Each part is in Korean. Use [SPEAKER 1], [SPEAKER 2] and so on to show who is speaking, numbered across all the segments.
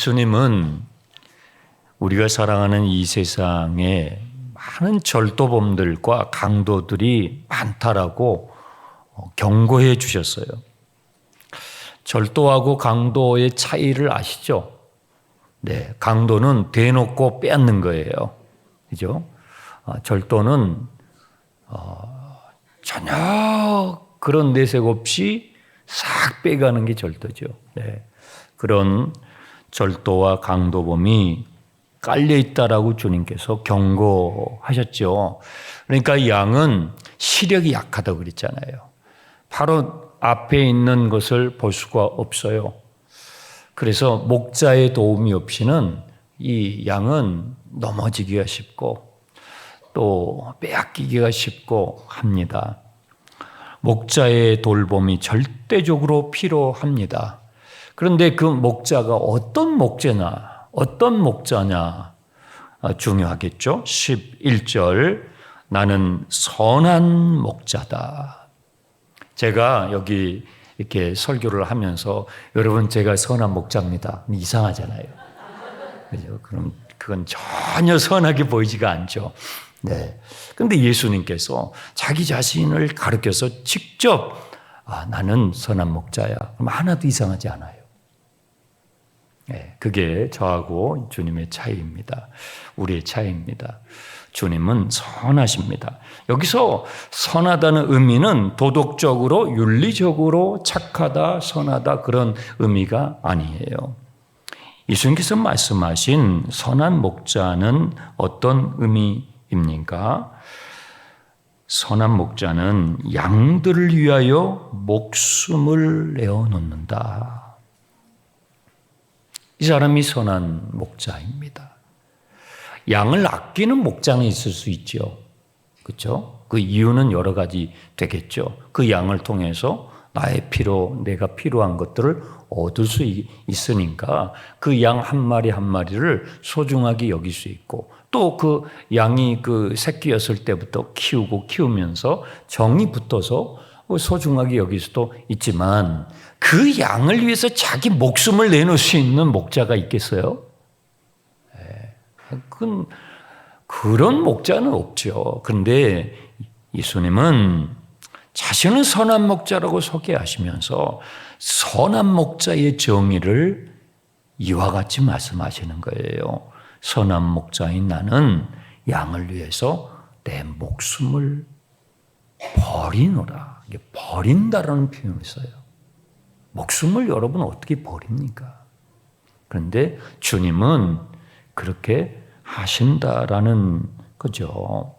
[SPEAKER 1] 예수님은 우리가 살아가는 이 세상에 많은 절도범들과 강도들이 많다라고 경고해 주셨어요. 절도하고 강도의 차이를 아시죠? 네, 강도는 대놓고 빼앗는 거예요. 그죠? 절도는 전혀 그런 내색 없이 싹 빼가는 게 절도죠. 네, 그런 절도와 강도범이 깔려 있다라고 주님께서 경고하셨죠. 그러니까 양은 시력이 약하다고 그랬잖아요. 바로 앞에 있는 것을 볼 수가 없어요. 그래서 목자의 도움이 없이는 이 양은 넘어지기가 쉽고 또 빼앗기기가 쉽고 합니다. 목자의 돌봄이 절대적으로 필요합니다. 그런데 그 목자가 어떤 목자냐 중요하겠죠. 11절 나는 선한 목자다. 제가 여기 이렇게 설교를 하면서 여러분 제가 선한 목자입니다. 이상하잖아요. 그죠? 그럼 그건 전혀 선하게 보이지가 않죠. 네. 근데 예수님께서 자기 자신을 가르쳐서 직접 나는 선한 목자야. 그럼 하나도 이상하지 않아요. 네, 그게 저하고 주님의 차이입니다. 우리의 차이입니다. 주님은 선하십니다. 여기서 선하다는 의미는 도덕적으로 윤리적으로 착하다, 선하다 그런 의미가 아니에요. 예수님께서 말씀하신 선한 목자는 어떤 의미입니까? 선한 목자는 양들을 위하여 목숨을 내어놓는다. 이 사람이 선한 목자입니다. 양을 아끼는 목자는 있을 수 있죠. 그렇죠? 그 이유는 여러 가지 되겠죠. 그 양을 통해서 나의 내가 필요한 것들을 얻을 수 있으니까 그 양 한 마리 한 마리를 소중하게 여길 수 있고 또 그 양이 그 새끼였을 때부터 키우면서 정이 붙어서 소중하게 여길 수도 있지만 그 양을 위해서 자기 목숨을 내놓을 수 있는 목자가 있겠어요? 그런 목자는 없죠. 그런데 예수님은 자신은 선한 목자라고 소개하시면서 선한 목자의 정의를 이와 같이 말씀하시는 거예요. 선한 목자인 나는 양을 위해서 내 목숨을 버리노라. 이게 버린다라는 표현을 써요. 목숨을 여러분 어떻게 버립니까? 그런데 주님은 그렇게 하신다라는 거죠.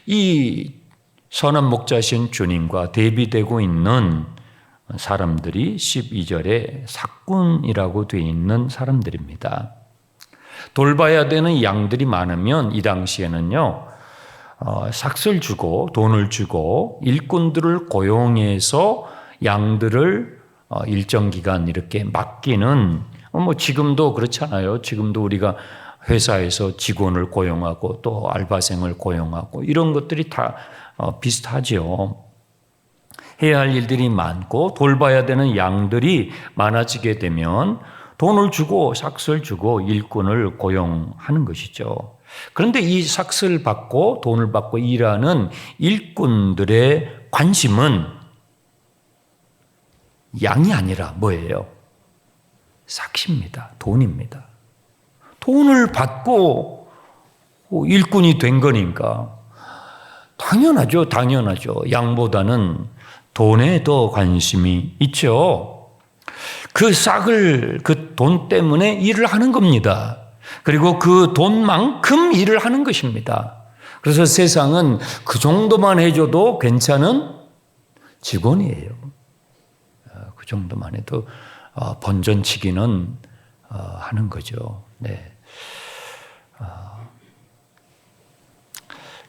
[SPEAKER 1] 이 선한 목자신 주님과 대비되고 있는 사람들이 12절에 삭군이라고 되어 있는 사람들입니다. 돌봐야 되는 양들이 많으면 이 당시에는요, 삭을 주고 돈을 주고 일꾼들을 고용해서 양들을 일정 기간 이렇게 맡기는 지금도 그렇잖아요. 지금도 우리가 회사에서 직원을 고용하고 또 알바생을 고용하고 이런 것들이 다 비슷하죠. 해야 할 일들이 많고 돌봐야 되는 양들이 많아지게 되면 돈을 주고 삭을 주고 일꾼을 고용하는 것이죠. 그런데 이 삭을 받고 돈을 받고 일하는 일꾼들의 관심은 양이 아니라 뭐예요? 삭입니다. 돈입니다. 돈을 받고 일꾼이 된 거니까 당연하죠. 양보다는 돈에 더 관심이 있죠. 그 싹을 그 돈 때문에 일을 하는 겁니다. 그리고 그 돈만큼 일을 하는 것입니다. 그래서 세상은 그 정도만 해줘도 괜찮은 직원이에요. 그 정도만 해도 번전치기는 하는 거죠. 네.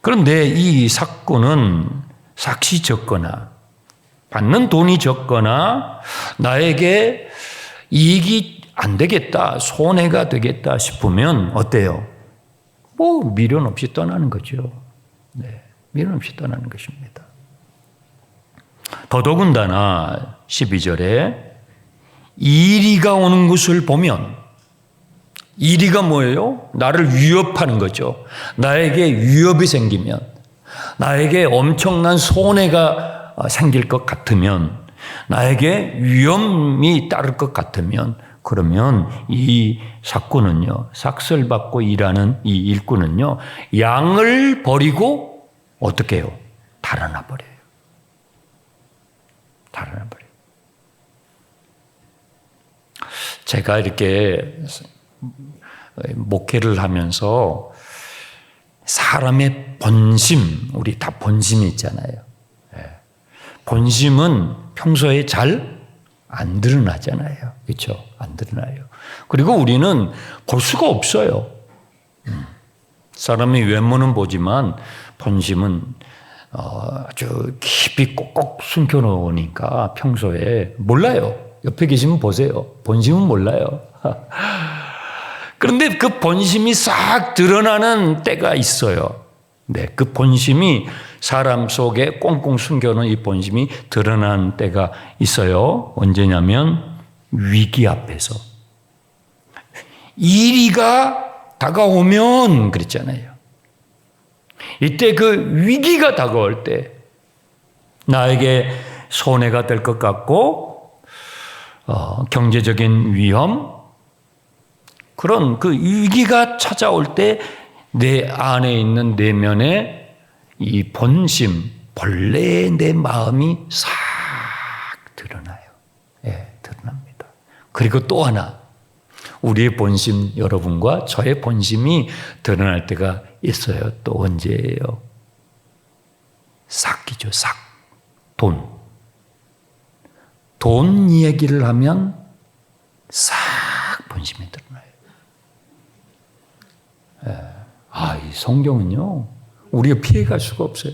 [SPEAKER 1] 그런데 이 삭군은 삭이 적거나 받는 돈이 적거나 나에게 이익이 안 되겠다, 손해가 되겠다 싶으면 어때요? 미련 없이 떠나는 거죠. 네, 미련 없이 떠나는 것입니다. 더더군다나 12절에 이리가 오는 것을 보면 이리가 뭐예요? 나를 위협하는 거죠. 나에게 위협이 생기면, 나에게 엄청난 손해가 생길 것 같으면, 나에게 위험이 따를 것 같으면, 그러면 이 삭구는요, 삭슬 받고 일하는 이 일꾼은요, 양을 버리고 어떻게 해요? 달아나 버려요. 달아나 버려요. 제가 이렇게 목회를 하면서 사람의 본심, 우리 다 본심이 있잖아요. 본심은 평소에 잘 안 드러나잖아요. 그렇죠? 안 드러나요. 그리고 우리는 볼 수가 없어요. 사람의 외모는 보지만 본심은 아주 깊이 꼭꼭 숨겨놓으니까 평소에 몰라요. 옆에 계시면 보세요. 본심은 몰라요. 그런데 그 본심이 싹 드러나는 때가 있어요. 네, 그 본심이 사람 속에 꽁꽁 숨겨놓은 이 본심이 드러나는 때가 있어요. 언제냐면 위기 앞에서. 이리가 다가오면 그랬잖아요. 이때 그 위기가 다가올 때 나에게 손해가 될 것 같고 경제적인 위험, 그런 그 위기가 찾아올 때 내 안에 있는 내면의 이 본심, 본래의 내 마음이 싹 드러나요. 예, 드러납니다. 그리고 또 하나, 우리의 본심, 여러분과 저의 본심이 드러날 때가 있어요. 또 언제예요? 삭이죠, 삭. 돈. 돈 얘기를 하면 싹 본심이 드러나요. 예. 이 성경은요, 우리가 피해갈 수가 없어요.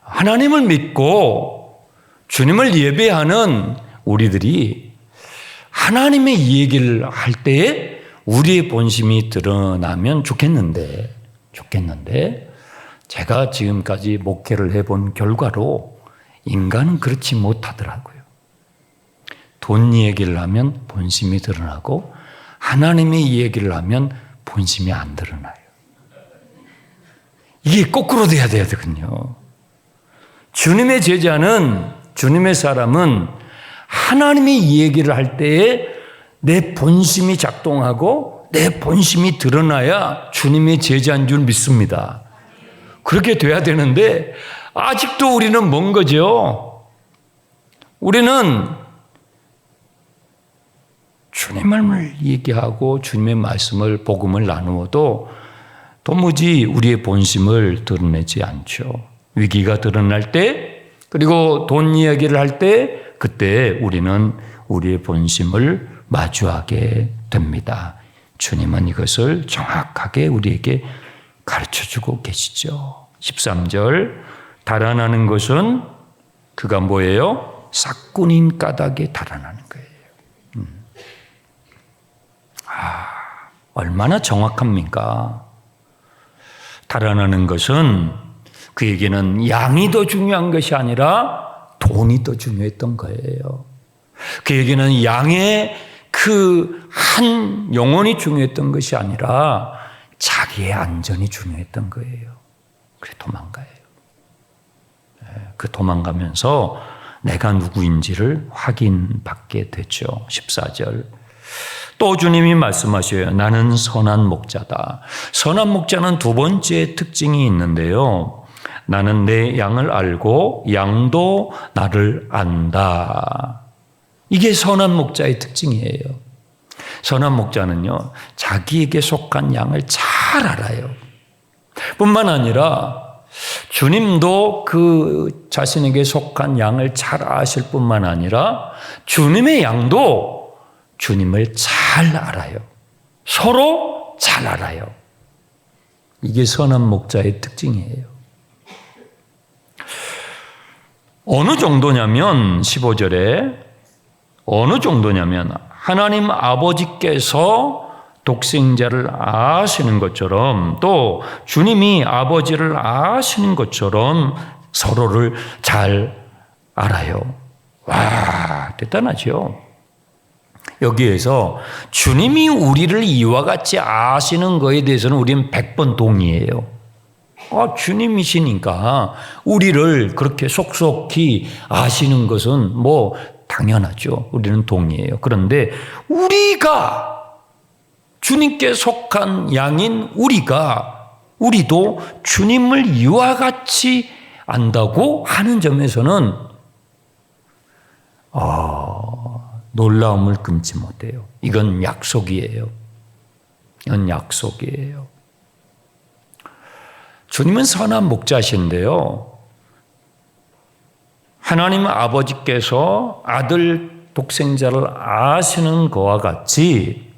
[SPEAKER 1] 하나님을 믿고 주님을 예배하는 우리들이 하나님의 얘기를 할 때에 우리의 본심이 드러나면 좋겠는데 제가 지금까지 목회를 해본 결과로 인간은 그렇지 못하더라고요. 돈 얘기를 하면 본심이 드러나고 하나님의 얘기를 하면 본심이 안 드러나요. 이게 거꾸로 돼야 되거든요. 주님의 제자는, 주님의 사람은 하나님의 얘기를 할 때에 내 본심이 작동하고 내 본심이 드러나야 주님의 제자인 줄 믿습니다. 그렇게 돼야 되는데 아직도 우리는 뭔 거죠? 우리는 주님을 얘기하고 주님의 말씀을, 복음을 나누어도 도무지 우리의 본심을 드러내지 않죠. 위기가 드러날 때, 그리고 돈 이야기를 할 때, 그때 우리는 우리의 본심을 마주하게 됩니다. 주님은 이것을 정확하게 우리에게 가르쳐주고 계시죠. 13절, 달아나는 것은 그가 뭐예요? 삭군인 까닭에 달아나는 거예요. 얼마나 정확합니까? 달아나는 것은 그에게는 양이 더 중요한 것이 아니라 돈이 더 중요했던 거예요. 그에게는 양의 그 한 영혼이 중요했던 것이 아니라 자기의 안전이 중요했던 거예요. 그래 도망가요. 그 도망가면서 내가 누구인지를 확인받게 되죠. 14절. 또 주님이 말씀하셔요. 나는 선한 목자다. 선한 목자는 두 번째 특징이 있는데요. 나는 내 양을 알고 양도 나를 안다. 이게 선한 목자의 특징이에요. 선한 목자는요, 자기에게 속한 양을 잘 알아요. 뿐만 아니라 주님도 그 자신에게 속한 양을 잘 아실 뿐만 아니라 주님의 양도 주님을 잘 알아요. 서로 잘 알아요. 이게 선한 목자의 특징이에요. 어느 정도냐면 15절에 어느 정도냐면 하나님 아버지께서 독생자를 아시는 것처럼 또 주님이 아버지를 아시는 것처럼 서로를 잘 알아요. 와, 대단하죠. 여기에서 주님이 우리를 이와 같이 아시는 것에 대해서는 우리는 100번 동의해요. 주님이시니까 우리를 그렇게 속속히 아시는 것은 뭐 당연하죠. 우리는 동의해요. 그런데 우리가 주님께 속한 양인 우리도 주님을 이와 같이 안다고 하는 점에서는 놀라움을 금치 못해요. 이건 약속이에요. 이건 약속이에요. 주님은 선한 목자신데요. 하나님 아버지께서 아들 독생자를 아시는 것과 같이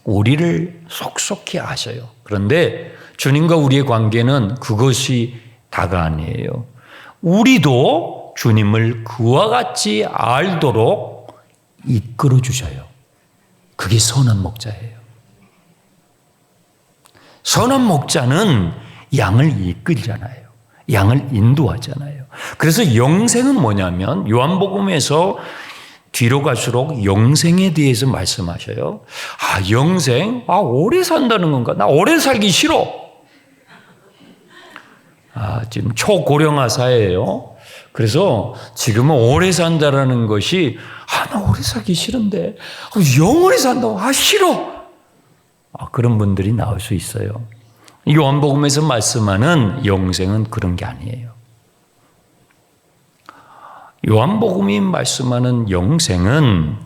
[SPEAKER 1] 우리를 속속히 아셔요. 그런데 주님과 우리의 관계는 그것이 다가 아니에요. 우리도 주님을 그와 같이 알도록 이끌어 주셔요. 그게 선한 목자예요. 선한 목자는 양을 이끌잖아요. 양을 인도하잖아요. 그래서 영생은 뭐냐면 요한복음에서 뒤로 갈수록 영생에 대해서 말씀하셔요. 영생? 오래 산다는 건가? 나 오래 살기 싫어. 지금 초고령화 사회예요. 그래서 지금은 오래 산다라는 것이 나 오래 살기 싫은데 영원히 산다고 싫어. 그런 분들이 나올 수 있어요. 요한복음에서 말씀하는 영생은 그런 게 아니에요. 요한복음이 말씀하는 영생은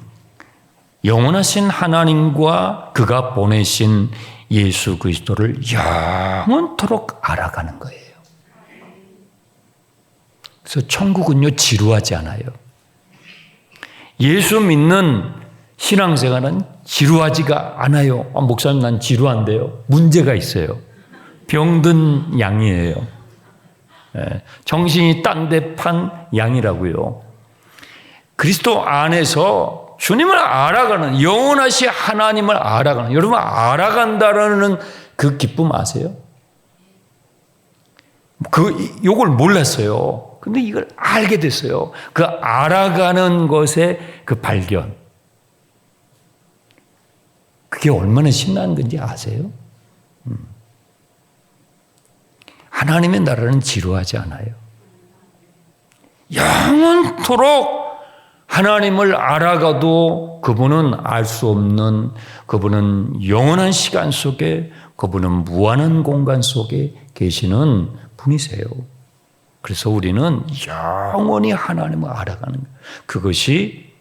[SPEAKER 1] 영원하신 하나님과 그가 보내신 예수 그리스도를 영원토록 알아가는 거예요. 그래서 천국은요 지루하지 않아요. 예수 믿는 신앙생활은 지루하지가 않아요. 목사님 난 지루한데요. 문제가 있어요. 병든 양이에요. 정신이 딴 데 판 양이라고요. 그리스도 안에서 주님을 알아가는 영원하신 하나님을 알아가는 여러분 알아간다라는 그 기쁨 아세요? 요걸 몰랐어요. 근데 이걸 알게 됐어요. 그 알아가는 것의 그 발견. 그게 얼마나 신나는 건지 아세요? 하나님의 나라는 지루하지 않아요. 영원토록 하나님을 알아가도 그분은 알 수 없는, 그분은 영원한 시간 속에, 그분은 무한한 공간 속에 계시는 분이세요. 그래서 우리는 영원히 하나님을 알아가는 거예요. 그것이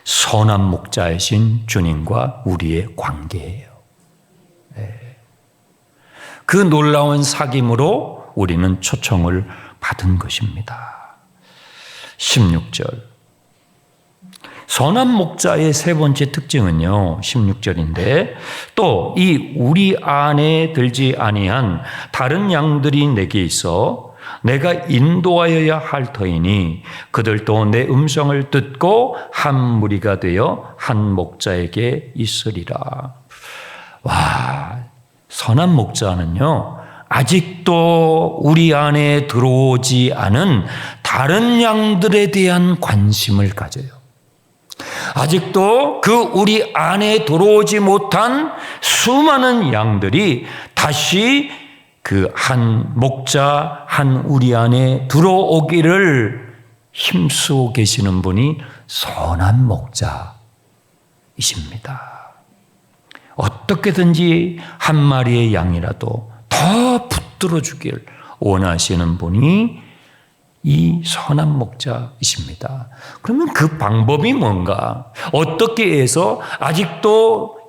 [SPEAKER 1] 선한 목자이신 주님과 우리의 관계예요. 그 놀라운 사귐으로 우리는 초청을 받은 것입니다. 16절. 선한 목자의 세 번째 특징은요, 16절인데, 또 이 우리 안에 들지 아니한 다른 양들이 내게 있어 내가 인도하여야 할 터이니 그들도 내 음성을 듣고 한 무리가 되어 한 목자에게 있으리라. 선한 목자는요, 아직도 우리 안에 들어오지 않은 다른 양들에 대한 관심을 가져요. 아직도 그 우리 안에 들어오지 못한 수많은 양들이 다시 그 한 목자, 한 우리 안에 들어오기를 힘쓰고 계시는 분이 선한 목자이십니다. 어떻게든지 한 마리의 양이라도 더 붙들어 주길 원하시는 분이 이 선한 목자이십니다. 그러면 그 방법이 뭔가? 어떻게 해서 아직도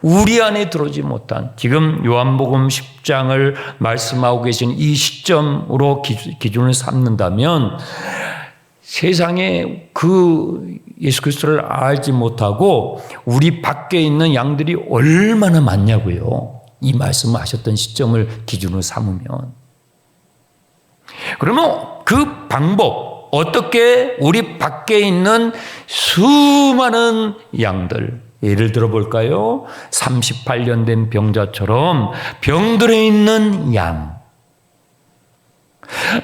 [SPEAKER 1] 우리 안에 들어오지 못한, 지금 요한복음 10장을 말씀하고 계신 이 시점으로 기준을 삼는다면 세상에 그 예수 그리스도를 알지 못하고 우리 밖에 있는 양들이 얼마나 많냐고요. 이 말씀을 하셨던 시점을 기준으로 삼으면. 그러면 그 방법, 어떻게 우리 밖에 있는 수많은 양들, 예를 들어 볼까요? 38년 된 병자처럼 병들어 있는 양,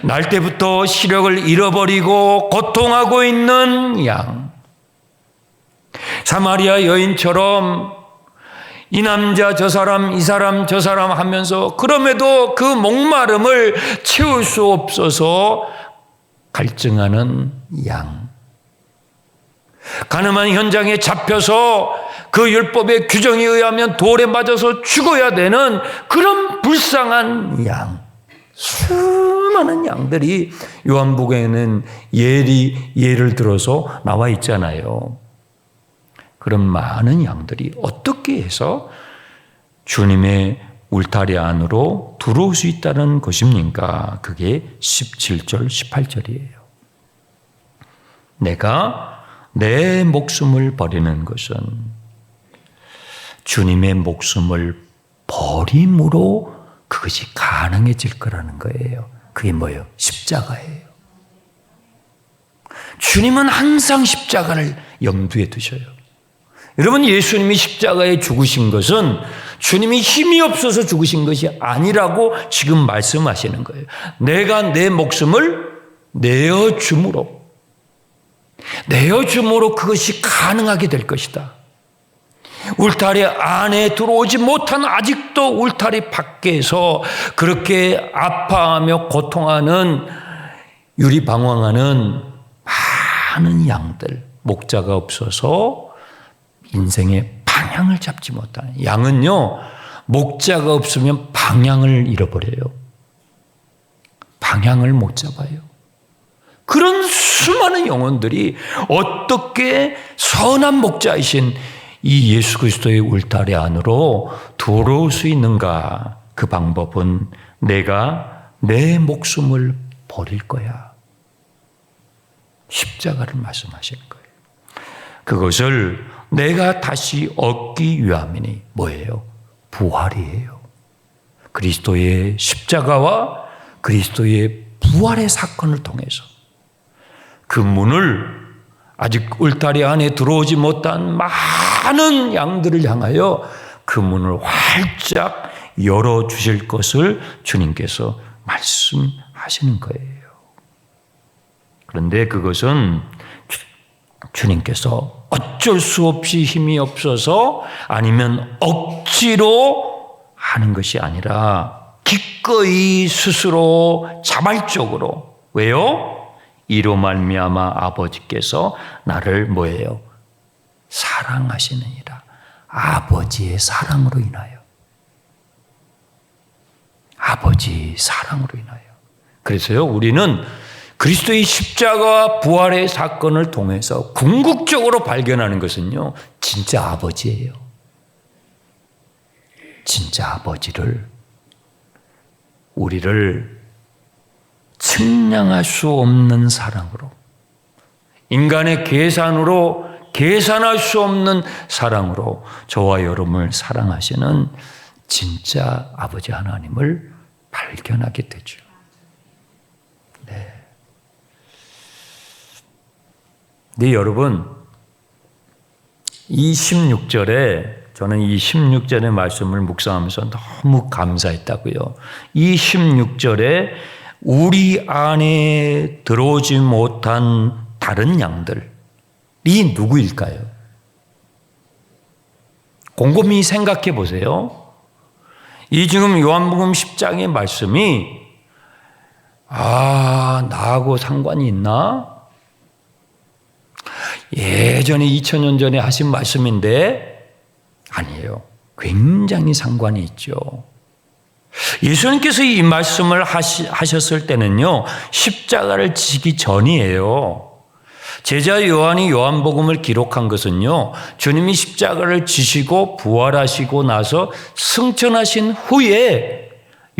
[SPEAKER 1] 날 때부터 시력을 잃어버리고 고통하고 있는 양, 사마리아 여인처럼 이 남자 저 사람 이 사람 저 사람 하면서 그럼에도 그 목마름을 채울 수 없어서 갈증하는 양. 가늠한 현장에 잡혀서 그 율법의 규정에 의하면 돌에 맞아서 죽어야 되는 그런 불쌍한 양. 수많은 양들이 요한복음에는 예를 들어서 나와 있잖아요. 그런 많은 양들이 어떻게 해서 주님의 울타리 안으로 들어올 수 있다는 것입니까? 그게 17절, 18절이에요. 내가 내 목숨을 버리는 것은 주님의 목숨을 버림으로 그것이 가능해질 거라는 거예요. 그게 뭐예요? 십자가예요. 주님은 항상 십자가를 염두에 두셔요. 여러분, 예수님이 십자가에 죽으신 것은 주님이 힘이 없어서 죽으신 것이 아니라고 지금 말씀하시는 거예요. 내가 내 목숨을 내어줌으로 그것이 가능하게 될 것이다. 울타리 안에 들어오지 못한 아직도 울타리 밖에서 그렇게 아파하며 고통하는 유리방황하는 많은 양들, 목자가 없어서 인생의 방향을 잡지 못하는 양은요, 목자가 없으면 방향을 잃어버려요. 방향을 못 잡아요. 그런 수많은 영혼들이 어떻게 선한 목자이신 이 예수 그리스도의 울타리 안으로 들어올 수 있는가? 그 방법은 내가 내 목숨을 버릴 거야. 십자가를 말씀하시는 거예요. 그것을 내가 다시 얻기 위함이니 뭐예요? 부활이에요. 그리스도의 십자가와 그리스도의 부활의 사건을 통해서 그 문을 아직 울타리 안에 들어오지 못한 많은 양들을 향하여 그 문을 활짝 열어주실 것을 주님께서 말씀하시는 거예요. 그런데 그것은 주님께서 어쩔 수 없이 힘이 없어서 아니면 억지로 하는 것이 아니라 기꺼이 스스로 자발적으로. 왜요? 이로 말미암아 아버지께서 나를 뭐예요? 사랑하시느니라. 아버지의 사랑으로 인하여. 아버지 사랑으로 인하여. 그래서요, 우리는 그리스도의 십자가와 부활의 사건을 통해서 궁극적으로 발견하는 것은요, 진짜 아버지예요. 진짜 아버지를, 우리를 측량할 수 없는 사랑으로, 인간의 계산으로 계산할 수 없는 사랑으로 저와 여러분을 사랑하시는 진짜 아버지 하나님을 발견하게 되죠. 네. 네, 여러분, 이 16절에 저는 이 16절의 말씀을 묵상하면서 너무 감사했다고요. 이 16절에 우리 안에 들어오지 못한 다른 양들이 누구일까요? 곰곰이 생각해 보세요. 이 지금 요한복음 10장의 말씀이 나하고 상관이 있나? 예전에 2000년 전에 하신 말씀인데 아니에요. 굉장히 상관이 있죠. 예수님께서 이 말씀을 하셨을 때는요, 십자가를 지기 전이에요. 제자 요한이 요한복음을 기록한 것은요, 주님이 십자가를 지시고 부활하시고 나서 승천하신 후에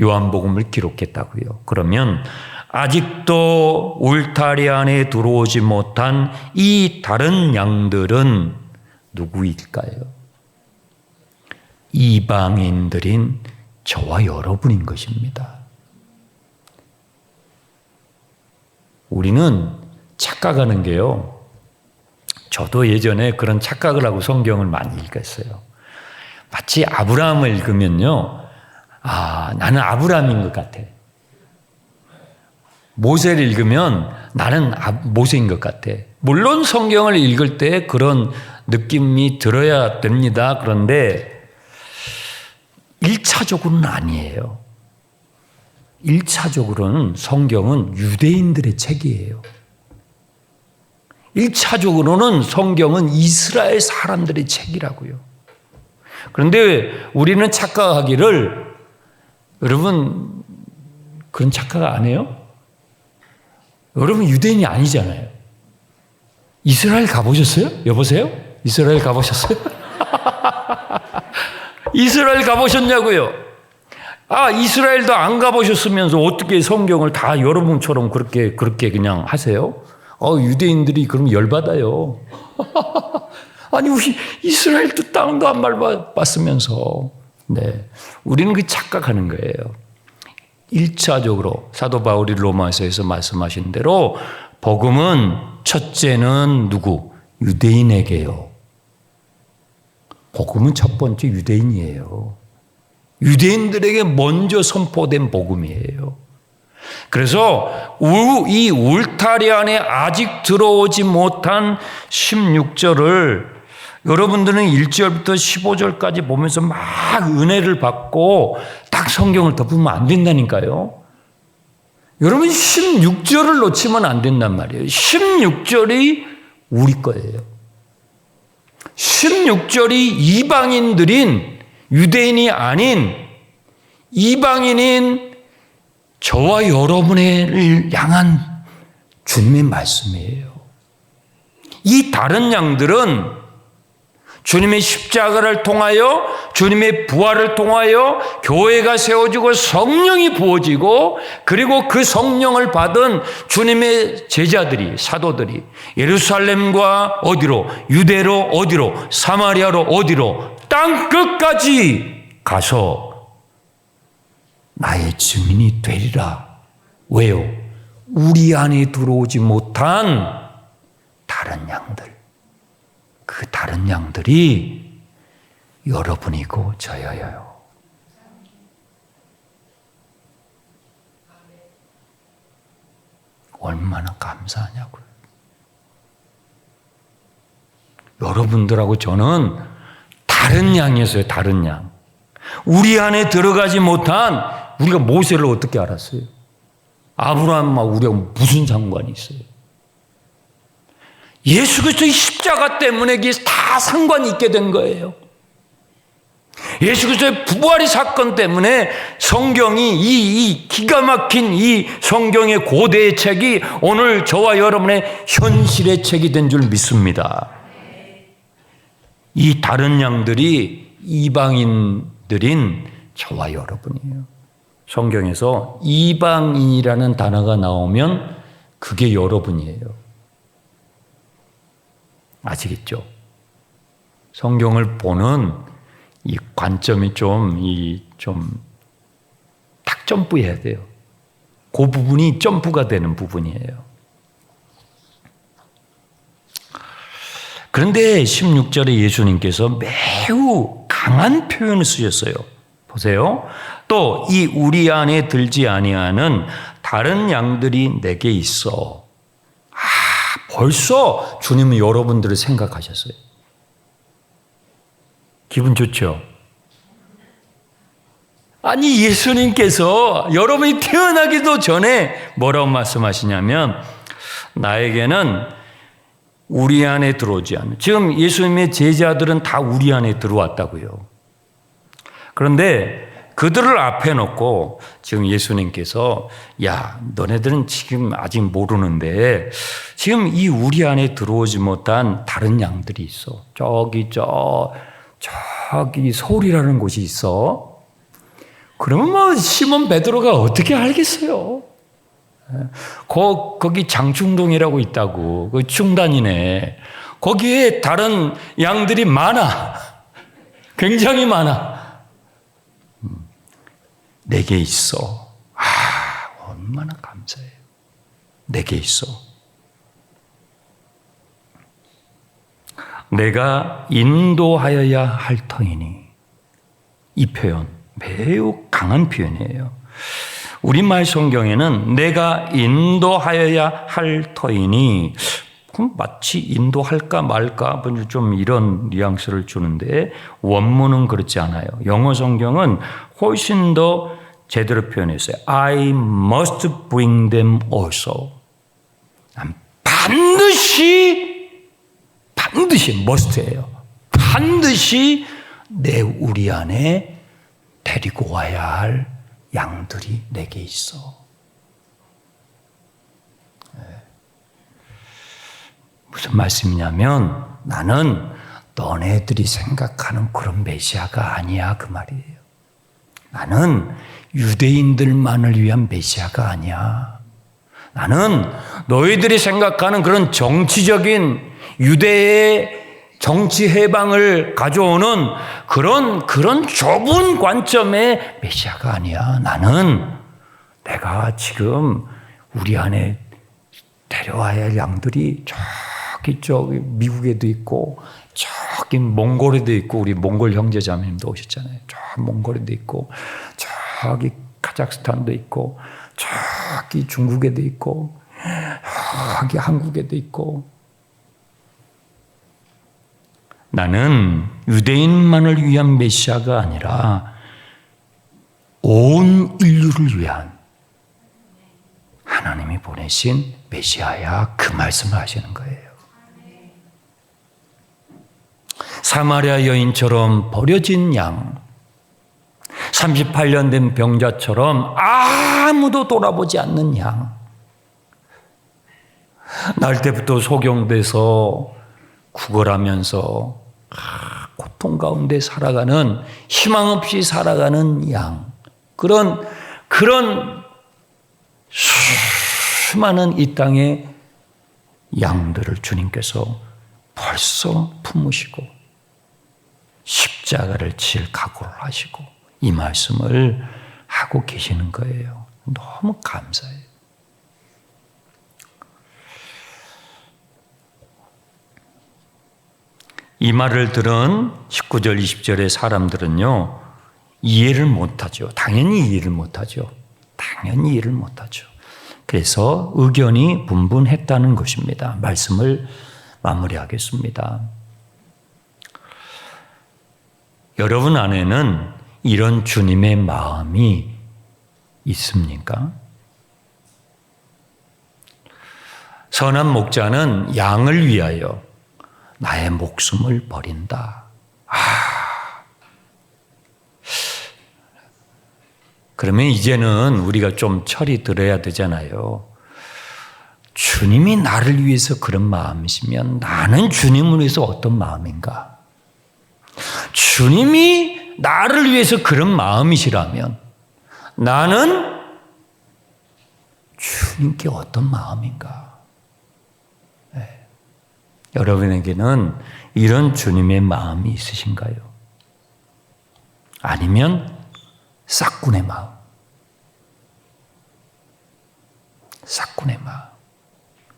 [SPEAKER 1] 요한복음을 기록했다고요. 그러면 아직도 울타리 안에 들어오지 못한 이 다른 양들은 누구일까요? 이방인들인 저와 여러분인 것입니다. 우리는 착각하는 게요, 저도 예전에 그런 착각을 하고 성경을 많이 읽었어요. 마치 아브라함을 읽으면요, 나는 아브라함인 것 같아. 모세를 읽으면 나는 모세인 것 같아. 물론 성경을 읽을 때 그런 느낌이 들어야 됩니다. 그런데 1차적으로는 아니에요. 1차적으로는 성경은 유대인들의 책이에요. 1차적으로는 성경은 이스라엘 사람들의 책이라고요. 그런데 우리는 착각하기를, 여러분 그런 착각 안 해요? 여러분 유대인이 아니잖아요. 이스라엘 가보셨어요? 여보세요? 이스라엘 가보셨어요? 이스라엘 가보셨냐고요? 이스라엘도 안 가보셨으면서 어떻게 성경을 다 여러분처럼 그렇게 그냥 하세요? 유대인들이 그럼 열받아요. 아니, 우리 이스라엘도 땅도 안 밟아봤으면서. 네. 우리는 그 착각하는 거예요. 1차적으로 사도 바울이 로마서에서 말씀하신 대로 복음은 첫째는 누구? 유대인에게요. 복음은 첫 번째 유대인이에요. 유대인들에게 먼저 선포된 복음이에요. 그래서 이 울타리 안에 아직 들어오지 못한 16절을 여러분들은 1절부터 15절까지 보면서 막 은혜를 받고 딱 성경을 덮으면 안 된다니까요. 여러분 16절을 놓치면 안 된단 말이에요. 16절이 우리 거예요. 16절이 이방인들인, 유대인이 아닌 이방인인 저와 여러분을 향한 주님의 말씀이에요. 이 다른 양들은 주님의 십자가를 통하여, 주님의 부활을 통하여 교회가 세워지고 성령이 부어지고, 그리고 그 성령을 받은 주님의 제자들이, 사도들이 예루살렘과 어디로, 유대로 어디로, 사마리아로 어디로, 땅 끝까지 가서 나의 증인이 되리라. 왜요? 우리 안에 들어오지 못한 다른 양들, 그 다른 양들이 여러분이고 저여요. 얼마나 감사하냐고요. 여러분들하고 저는 다른 양이었어요. 다른 양. 우리 안에 들어가지 못한, 우리가 모세를 어떻게 알았어요? 아브라함하고 우리하고 무슨 상관이 있어요? 예수 그리스도의 십자가 때문에 이게 다 상관이 있게 된 거예요. 예수 그리스도의 부활의 사건 때문에 성경이 이 기가 막힌 이 성경의 고대의 책이 오늘 저와 여러분의 현실의 책이 된 줄 믿습니다. 이 다른 양들이 이방인들인 저와 여러분이에요. 성경에서 이방인이라는 단어가 나오면 그게 여러분이에요. 아시겠죠? 성경을 보는 이 관점이 좀 딱 점프해야 돼요. 그 부분이 점프가 되는 부분이에요. 그런데 16절에 예수님께서 매우 강한 표현을 쓰셨어요. 보세요. 또 이 우리 안에 들지 아니하는 다른 양들이 내게 있어. 벌써 주님은 여러분들을 생각하셨어요. 기분 좋죠? 아니, 예수님께서 여러분이 태어나기도 전에 뭐라고 말씀하시냐면, 나에게는 우리 안에 들어오지 않는, 지금 예수님의 제자들은 다 우리 안에 들어왔다고요. 그런데 그들을 앞에 놓고 지금 예수님께서, 야, 너네들은 지금 아직 모르는데 지금 이 우리 안에 들어오지 못한 다른 양들이 있어. 저기 서울이라는 곳이 있어. 그러면 뭐 시몬 베드로가 어떻게 알겠어요? 거기 장충동이라고 있다고. 그 충단이네. 거기에 다른 양들이 많아. 굉장히 많아. 내게 있어. 얼마나 감사해요. 내게 있어. 내가 인도하여야 할 터이니. 이 표현 매우 강한 표현이에요. 우리말 성경에는 내가 인도하여야 할 터이니, 조금 마치 인도할까 말까 좀 이런 뉘앙스를 주는데 원문은 그렇지 않아요. 영어 성경은 훨씬 더 제대로 표현했어요. I must bring them also. 반드시 must예요. 반드시 우리 안에 데리고 와야 할 양들이 내게 있어. 무슨 말씀이냐면 나는 너네들이 생각하는 그런 메시아가 아니야 그 말이에요. 나는 유대인들만을 위한 메시아가 아니야. 나는 너희들이 생각하는 그런 정치적인 유대의 정치 해방을 가져오는 그런 좁은 관점의 메시아가 아니야. 나는 내가 지금 우리 안에 데려와야 할 양들이 저기 미국에도 있고 저기 몽골에도 있고 우리 몽골 형제 자매님도 오셨잖아요. 저 몽골에도 있고 저기 카자흐스탄도 있고 저기 중국에도 있고 저기 한국에도 있고 나는 유대인만을 위한 메시아가 아니라 온 인류를 위한 하나님이 보내신 메시아야 그 말씀을 하시는 거예요. 사마리아 여인처럼 버려진 양, 38년 된 병자처럼 아무도 돌아보지 않는 양, 날 때부터 소경돼서 구걸하면서 고통 가운데 살아가는 희망 없이 살아가는 양, 그런 수많은 이 땅의 양들을 주님께서 벌써 품으시고 십자가를 칠 각오를 하시고 이 말씀을 하고 계시는 거예요. 너무 감사해요. 이 말을 들은 19절 20절의 사람들은요 이해를 못하죠. 당연히 이해를 못하죠. 그래서 의견이 분분했다는 것입니다. 말씀을 마무리하겠습니다. 여러분 안에는 이런 주님의 마음이 있습니까? 선한 목자는 양을 위하여 나의 목숨을 버린다. 그러면 이제는 우리가 좀 철이 들어야 되잖아요. 주님이 나를 위해서 그런 마음이시면 나는 주님을 위해서 어떤 마음인가? 주님이 나를 위해서 그런 마음이시라면 나는 주님께 어떤 마음인가? 네. 여러분에게는 이런 주님의 마음이 있으신가요? 아니면 싹군의 마음.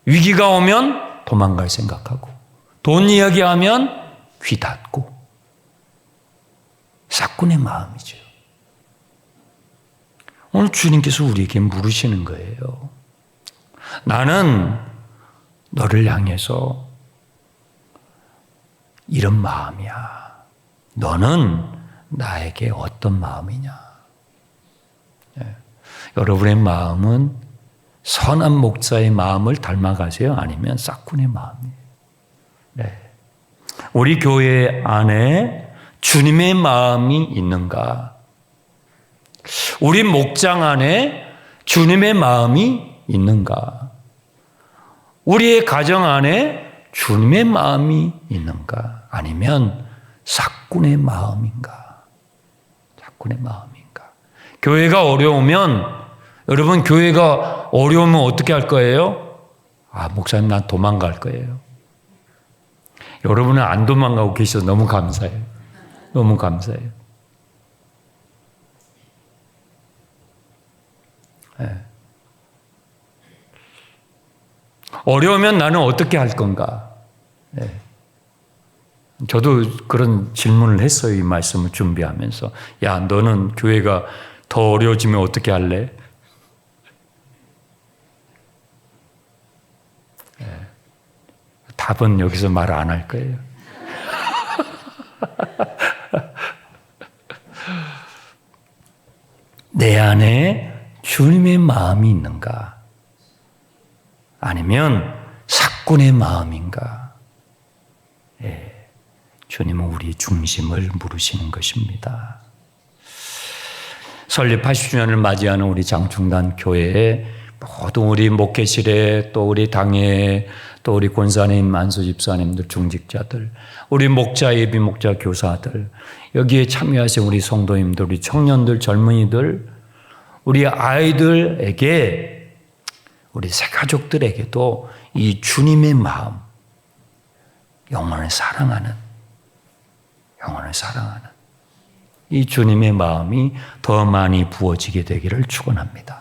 [SPEAKER 1] 위기가 오면 도망갈 생각하고 돈 이야기하면 귀 닫고 싹군의 마음이죠. 오늘 주님께서 우리에게 물으시는 거예요. 나는 너를 향해서 이런 마음이야. 너는 나에게 어떤 마음이냐? 네. 여러분의 마음은 선한 목자의 마음을 닮아가세요? 아니면 싹군의 마음이에요? 네. 우리 교회 안에 주님의 마음이 있는가? 우리 목장 안에 주님의 마음이 있는가? 우리의 가정 안에 주님의 마음이 있는가? 아니면 삭군의 마음인가? 교회가 어려우면 여러분 교회가 어려우면 어떻게 할 거예요? 목사님 난 도망갈 거예요. 여러분은 안 도망가고 계셔서 너무 감사해요. 네. 어려우면 나는 어떻게 할 건가? 네. 저도 그런 질문을 했어요. 이 말씀을 준비하면서. 야, 너는 교회가 더 어려워지면 어떻게 할래? 네. 답은 여기서 말 안 할 거예요. 내 안에 주님의 마음이 있는가? 아니면 사꾼의 마음인가? 예, 주님은 우리의 중심을 물으시는 것입니다. 설립 80주년을 맞이하는 우리 장충단 교회에 모든 우리 목회실에 또 우리 당회 또 우리 권사님, 안수 집사님들, 중직자들, 우리 목자, 예비 목자, 교사들, 여기에 참여하신 우리 성도님들, 우리 청년들, 젊은이들, 우리 아이들에게, 우리 새가족들에게도 이 주님의 마음, 영혼을 사랑하는 이 주님의 마음이 더 많이 부어지게 되기를 축원합니다.